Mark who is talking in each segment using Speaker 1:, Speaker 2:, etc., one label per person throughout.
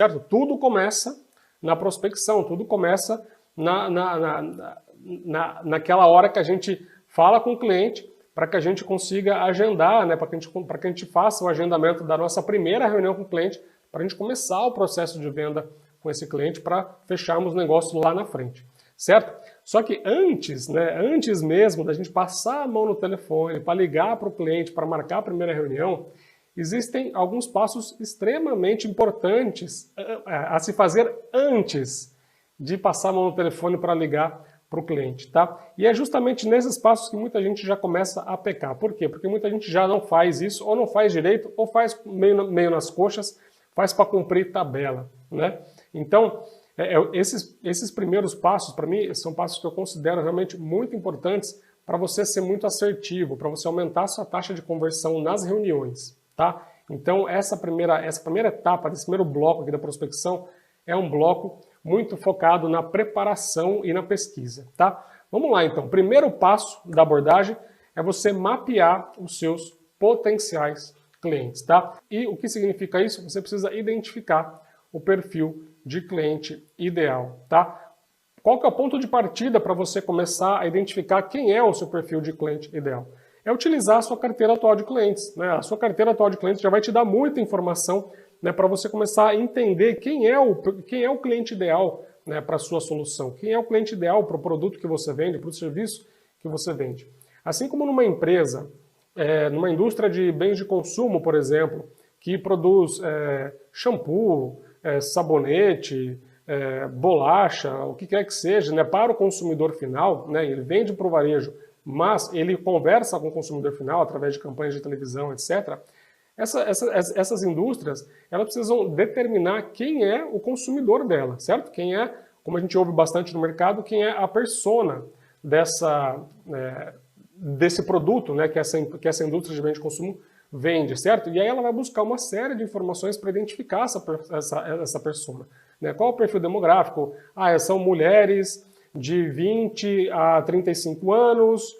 Speaker 1: certo? Tudo começa na prospecção, tudo começa naquela hora que a gente fala com o cliente para que a gente consiga agendar, né, para que a gente faça o agendamento da nossa primeira reunião com o cliente, para a gente começar o processo de venda com esse cliente para fecharmos o negócio lá na frente, certo? Só que antes, né, antes mesmo da gente passar a mão no telefone para ligar para o cliente, para marcar a primeira reunião, existem alguns passos extremamente importantes a se fazer antes de passar a mão no telefone para ligar para o cliente, tá? E é justamente nesses passos que muita gente já começa a pecar. Por quê? Porque muita gente já não faz isso, ou não faz direito, ou faz meio nas coxas, faz para cumprir tabela, né? Então, esses primeiros passos, para mim, são passos que eu considero realmente muito importantes para você ser muito assertivo, para você aumentar a sua taxa de conversão nas reuniões, tá? Então, essa primeira etapa, desse primeiro bloco aqui da prospecção, é um bloco muito focado na preparação e na pesquisa, tá? Vamos lá, então. Primeiro passo da abordagem é você mapear os seus potenciais clientes, tá? E o que significa isso? Você precisa identificar o perfil de cliente ideal, tá? Qual que é o ponto de partida para você começar a identificar quem é o seu perfil de cliente ideal? É utilizar a sua carteira atual de clientes, né? A sua carteira atual de clientes já vai te dar muita informação, né, para você começar a entender quem é o cliente ideal, né, para a sua solução, quem é o cliente ideal para o produto que você vende, para o serviço que você vende. Assim como numa empresa, numa indústria de bens de consumo, por exemplo, que produz shampoo, sabonete, bolacha, o que quer que seja, né, para o consumidor final, né, ele vende para o varejo, mas ele conversa com o consumidor final através de campanhas de televisão, etc., essas indústrias, elas precisam determinar quem é o consumidor dela, certo? Quem é, como a gente ouve bastante no mercado, quem é a persona desse produto, né, que essa indústria de bens de consumo vende, certo? E aí ela vai buscar uma série de informações para identificar essa persona, né? Qual é o perfil demográfico? São mulheres de 20 a 35 anos,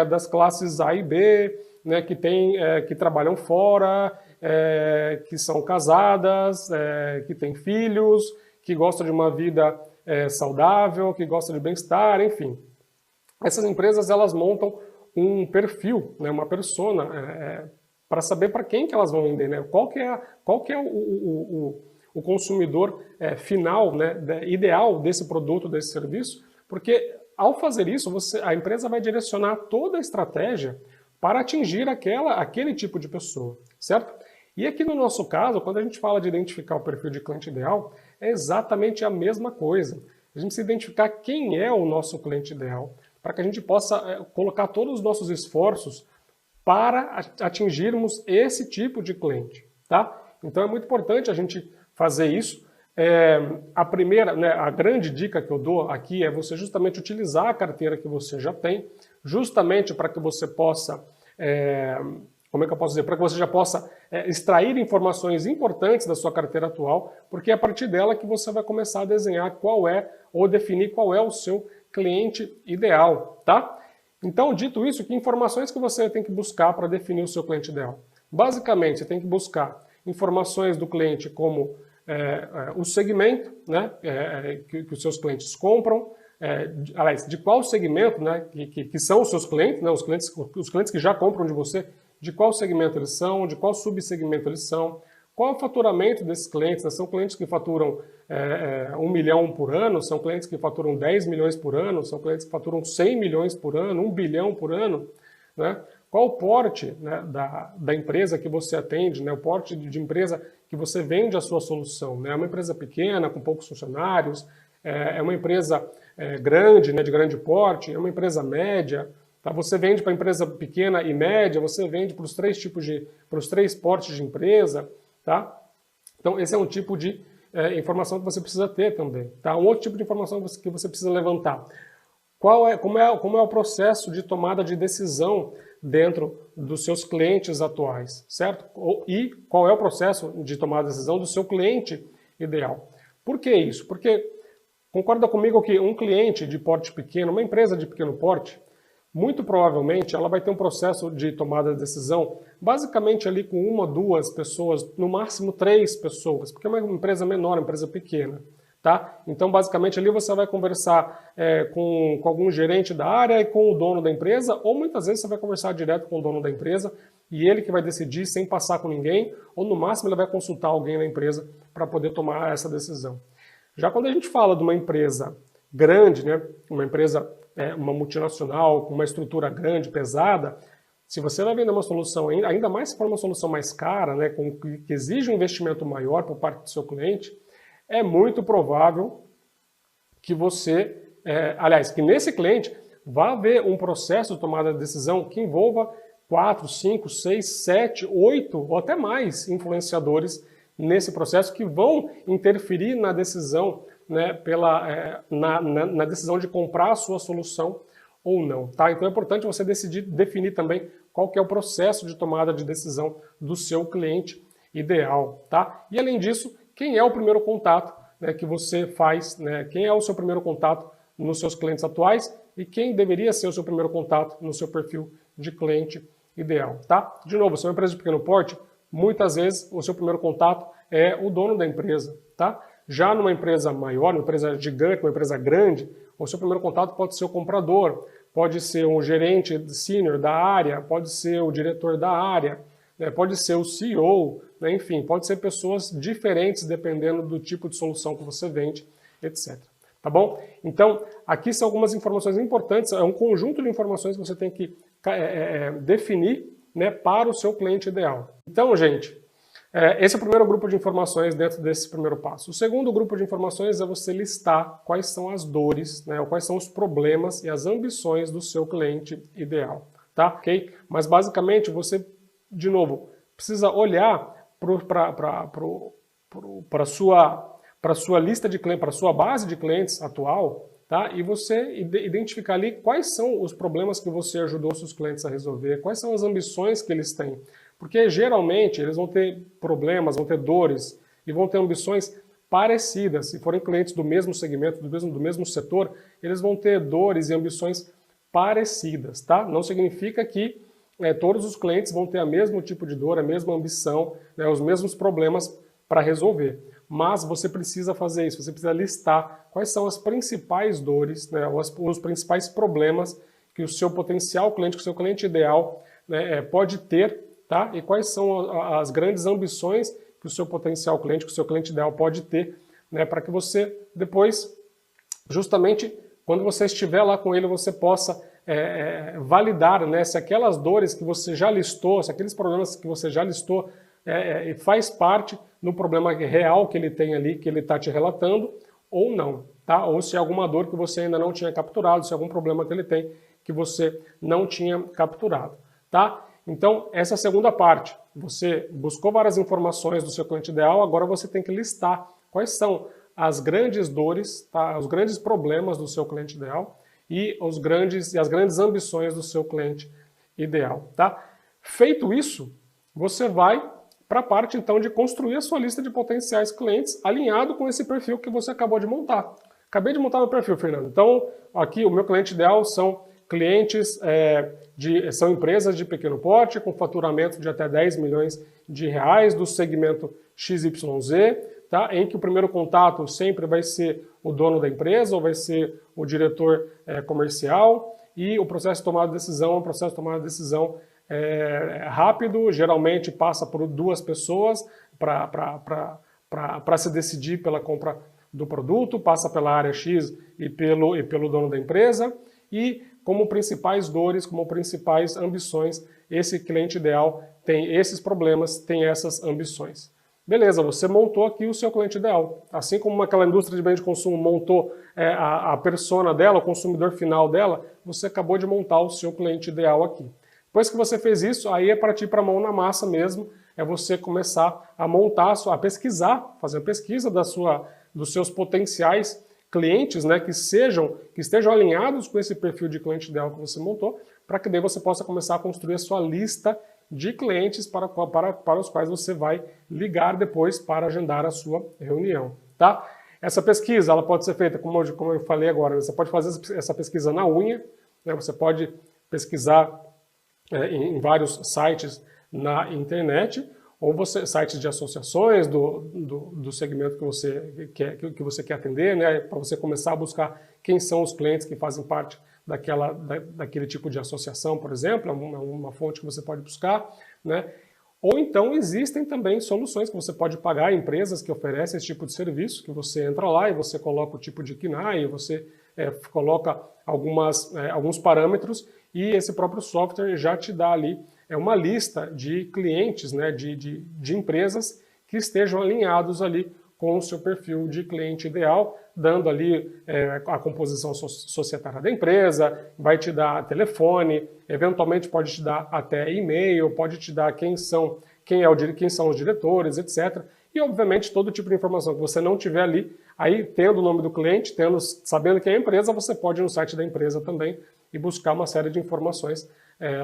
Speaker 1: das classes A e B, né, que trabalham fora, que são casadas, que têm filhos, que gostam de uma vida saudável, que gostam de bem-estar, enfim. Essas empresas, elas montam um perfil, né, uma persona, para saber para quem que elas vão vender, né? Qual que é o consumidor final, né, ideal desse produto, desse serviço, porque ao fazer isso, a empresa vai direcionar toda a estratégia para atingir aquele tipo de pessoa, certo? E aqui no nosso caso, quando a gente fala de identificar o perfil de cliente ideal, é exatamente a mesma coisa. A gente precisa identificar quem é o nosso cliente ideal, para que a gente possa colocar todos os nossos esforços para atingirmos esse tipo de cliente, tá? Então é muito importante a gente fazer isso. A primeira, né, a grande dica que eu dou aqui é você justamente utilizar a carteira que você já tem, justamente para que você possa, como é que eu posso dizer, para que você já possa extrair informações importantes da sua carteira atual, porque é a partir dela que você vai começar a desenhar ou definir qual é o seu cliente ideal, tá? Então, dito isso, que informações que você tem que buscar para definir o seu cliente ideal? Basicamente, você tem que buscar informações do cliente como o segmento, né, que os seus clientes compram, aliás, de qual segmento, né, que são os seus clientes, né, os clientes que já compram de você, de qual segmento eles são, de qual subsegmento eles são, qual é o faturamento desses clientes, né? São clientes que faturam 1 milhão por ano, são clientes que faturam 10 milhões por ano, são clientes que faturam 100 milhões por ano, 1 bilhão por ano, né? Qual o porte, né, da empresa que você atende, né, o porte de empresa que você vende a sua solução, né? É uma empresa pequena, com poucos funcionários, é uma empresa grande, né, de grande porte, é uma empresa média, tá? Você vende para empresa pequena e média, você vende para os três portes de empresa, tá? Então esse é um tipo de informação que você precisa ter também, tá? Um outro tipo de informação que você precisa levantar. Como é o processo de tomada de decisão dentro dos seus clientes atuais, certo? E qual é o processo de tomada de decisão do seu cliente ideal? Por que isso? Porque, concorda comigo que um cliente de porte pequeno, uma empresa de pequeno porte, muito provavelmente ela vai ter um processo de tomada de decisão basicamente ali com 1 ou 2 pessoas, no máximo 3 pessoas, porque é uma empresa menor, uma empresa pequena. Tá? Então, basicamente, ali você vai conversar com algum gerente da área e com o dono da empresa, ou muitas vezes você vai conversar direto com o dono da empresa e ele que vai decidir sem passar com ninguém, ou no máximo ele vai consultar alguém na empresa para poder tomar essa decisão. Já quando a gente fala de uma empresa grande, né, uma empresa, uma multinacional, com uma estrutura grande, pesada, se você vai vender uma solução, ainda mais se for uma solução mais cara, né, que exige um investimento maior por parte do seu cliente, é muito provável que você, que nesse cliente vá haver um processo de tomada de decisão que envolva 4, 5, 6, 7, 8 ou até mais influenciadores nesse processo que vão interferir na decisão, né, na decisão de comprar a sua solução ou não. Tá? Então é importante você definir também qual que é o processo de tomada de decisão do seu cliente ideal. Tá? E além disso, quem é o primeiro contato, né, que você faz, né, quem é o seu primeiro contato nos seus clientes atuais e quem deveria ser o seu primeiro contato no seu perfil de cliente ideal. Tá? De novo, se é uma empresa de pequeno porte, muitas vezes o seu primeiro contato é o dono da empresa. Tá? Já numa empresa maior, uma empresa gigante, uma empresa grande, o seu primeiro contato pode ser o comprador, pode ser um gerente sênior da área, pode ser o diretor da área, né, pode ser o CEO, né, enfim, pode ser pessoas diferentes dependendo do tipo de solução que você vende, etc. Tá bom? Então, aqui são algumas informações importantes, é um conjunto de informações que você tem que definir, né, para o seu cliente ideal. Então, gente, esse é o primeiro grupo de informações dentro desse primeiro passo. O segundo grupo de informações é você listar quais são as dores, né, ou quais são os problemas e as ambições do seu cliente ideal. Tá? Okay? Mas, basicamente, você, de novo, precisa olhar para a sua lista de clientes, para a sua base de clientes atual, tá? E você identificar ali quais são os problemas que você ajudou seus clientes a resolver, quais são as ambições que eles têm. Porque geralmente eles vão ter problemas, vão ter dores e vão ter ambições parecidas. Se forem clientes do mesmo segmento, do mesmo setor, eles vão ter dores e ambições parecidas, tá? Não significa que todos os clientes vão ter o mesmo tipo de dor, a mesma ambição, né, os mesmos problemas para resolver. Mas você precisa fazer isso, você precisa listar quais são as principais dores, né, os principais problemas que o seu potencial cliente, que o seu cliente ideal, né, pode ter, tá? E quais são as grandes ambições que o seu potencial cliente, que o seu cliente ideal pode ter, né, para que você depois, justamente, quando você estiver lá com ele, você possa validar, né, se aquelas dores que você já listou, se aqueles problemas que você já listou faz parte do problema real que ele tem ali, que ele está te relatando, ou não, tá? Ou se é alguma dor que você ainda não tinha capturado, se é algum problema que ele tem que você não tinha capturado, tá? Então, essa é a segunda parte. Você buscou várias informações do seu cliente ideal, agora você tem que listar quais são as grandes dores, tá? Os grandes problemas do seu cliente ideal e as grandes ambições do seu cliente ideal, tá? Feito isso, você vai para a parte então de construir a sua lista de potenciais clientes alinhado com esse perfil que você acabou de montar. Acabei de montar meu perfil, Fernando. Então, aqui o meu cliente ideal são clientes, são empresas de pequeno porte com faturamento de até 10 milhões de reais do segmento XYZ, tá? Em que o primeiro contato sempre vai ser o dono da empresa ou vai ser o diretor comercial, e o processo de tomada de decisão é um processo de tomada de decisão rápido, geralmente passa por 2 pessoas para se decidir pela compra do produto, passa pela área X e pelo dono da empresa, e como principais dores, como principais ambições, esse cliente ideal tem esses problemas, tem essas ambições. Beleza, você montou aqui o seu cliente ideal. Assim como aquela indústria de bens de consumo montou a persona dela, o consumidor final dela, você acabou de montar o seu cliente ideal aqui. Depois que você fez isso, aí é partir para a mão na massa mesmo, é você começar a montar, a pesquisar, fazer a pesquisa dos seus potenciais clientes, né, que estejam alinhados com esse perfil de cliente ideal que você montou, para que daí você possa começar a construir a sua lista de clientes para os quais você vai ligar depois para agendar a sua reunião, tá? Essa pesquisa, ela pode ser feita, como eu falei agora, você pode fazer essa pesquisa na unha, né, você pode pesquisar em vários sites na internet, ou sites de associações do segmento que você quer atender, né, para você começar a buscar quem são os clientes que fazem parte daquele tipo de associação, por exemplo, é uma fonte que você pode buscar, né? Ou então existem também soluções que você pode pagar, empresas que oferecem esse tipo de serviço, que você entra lá e você coloca o tipo de KNAI, você coloca alguns parâmetros e esse próprio software já te dá ali uma lista de clientes, né, de empresas que estejam alinhados ali com o seu perfil de cliente ideal, dando ali a composição societária da empresa, vai te dar telefone, eventualmente pode te dar até e-mail, pode te dar quem são os diretores, etc. E, obviamente, todo tipo de informação que você não tiver ali, aí tendo o nome do cliente, sabendo quem é a empresa, você pode ir no site da empresa também e buscar uma série de informações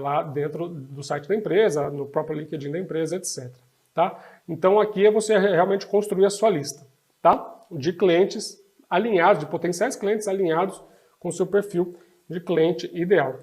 Speaker 1: lá dentro do site da empresa, no próprio LinkedIn da empresa, etc. Tá? Então aqui é você realmente construir a sua lista, tá? De clientes alinhados, de potenciais clientes alinhados com o seu perfil de cliente ideal.